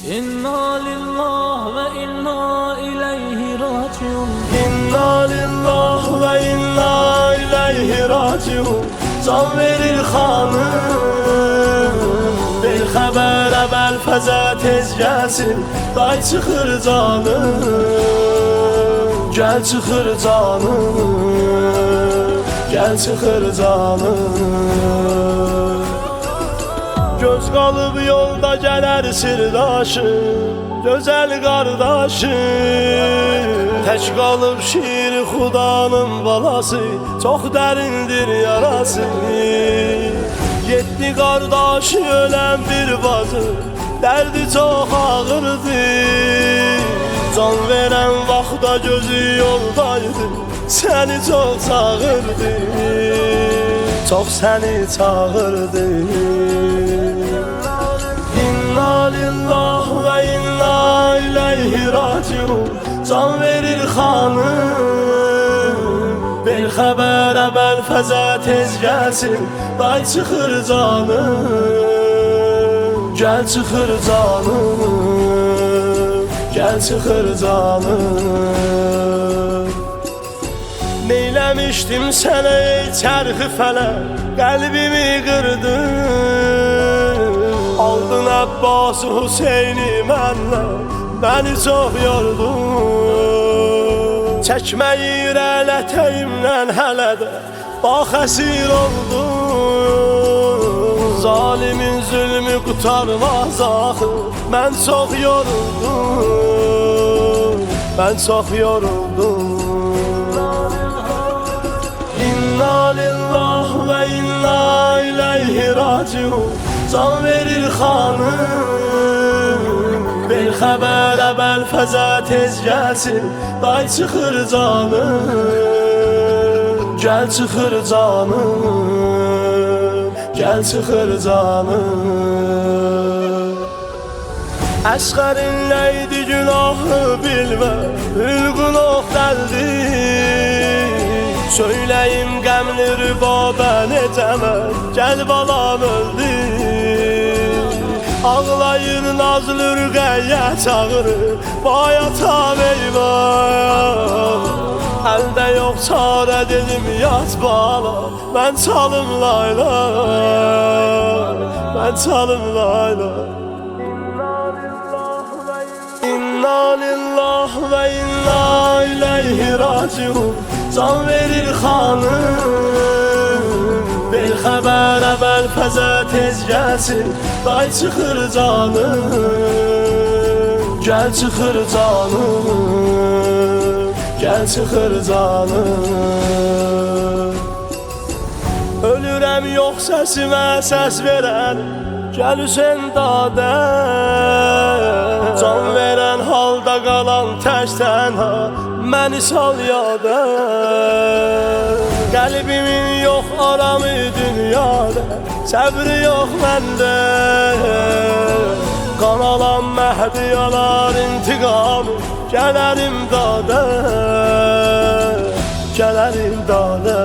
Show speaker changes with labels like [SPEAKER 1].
[SPEAKER 1] İnna lillah ve inna ileyhi raciun.
[SPEAKER 2] İnna lillah ve inna ileyhi raciun. Can verir xanım, bir xəbər əvvəl fəzə tez gəlsin. Day çıxır canım, gəl çıxır canım, gəl çıxır canım. Göz qalıb yolda gələr sirdaşım, gözəl qardaşım. Tək qalıb şiir xudanın balası, çox dərindir yarası. Yetdi qardaşı ölən bir bacı, dərdi çox ağırdır. Can verən vaxtda gözü yoldaydı, səni çox çağırdı, çox səni çağırdı. İnna lillah ve inna ileyhi raciun. Can verir xanım, bir xəbər əvvəl fəzə tez gəlsin. Day çıxır canım, gəl çıxır canım, gəl çıxır canım. Neyləmişdim sənə ey çərxi fələk, qəlbimi qırdın. Aldın Abbas Hüseyni mənlə, məni çox yordun. Çəkməyi irələtəyimdən hələ də bax əsir oldun. Zalimin zülmü qutarmaz axı, mən çox yoruldum, mən çox yoruldum. İnna lillah ve inna ileyhi raciun. Can verir xanım, bir xəbər əvvəl fəzə tez gəlsin. Day çıxır canım, gəl çıxır canım, gəl çıxır canım. Əsqərin nəydi günahı bilmə, hülqunaq dəldir. Söyləyim qəmli rübabə necəmən, gəl balam öldü. Ağlayır nazlı rüqəyyə çağırır, bayatam eyvah. Əldə yox çarə dedim yat bala, mən çalım layla, mən çalım layla. İnna lillah ve inna ileyhi raciun. Can verir xanım, bir xəbər əvvəl fəzə tez gəlsin. Day çıxır canım, gəl çıxır canım, gəl çıxır canım. Ölürəm yox səsimə səs verən, gəl Hüseyn dadə. Can verən halda qalan tək tənha, məni sal yada. Qəlbimin yox aramı dünyada, səbri yox məndə. Qan alan məhdi yalar intiqamı, gələrim dadə, gələrim dadə.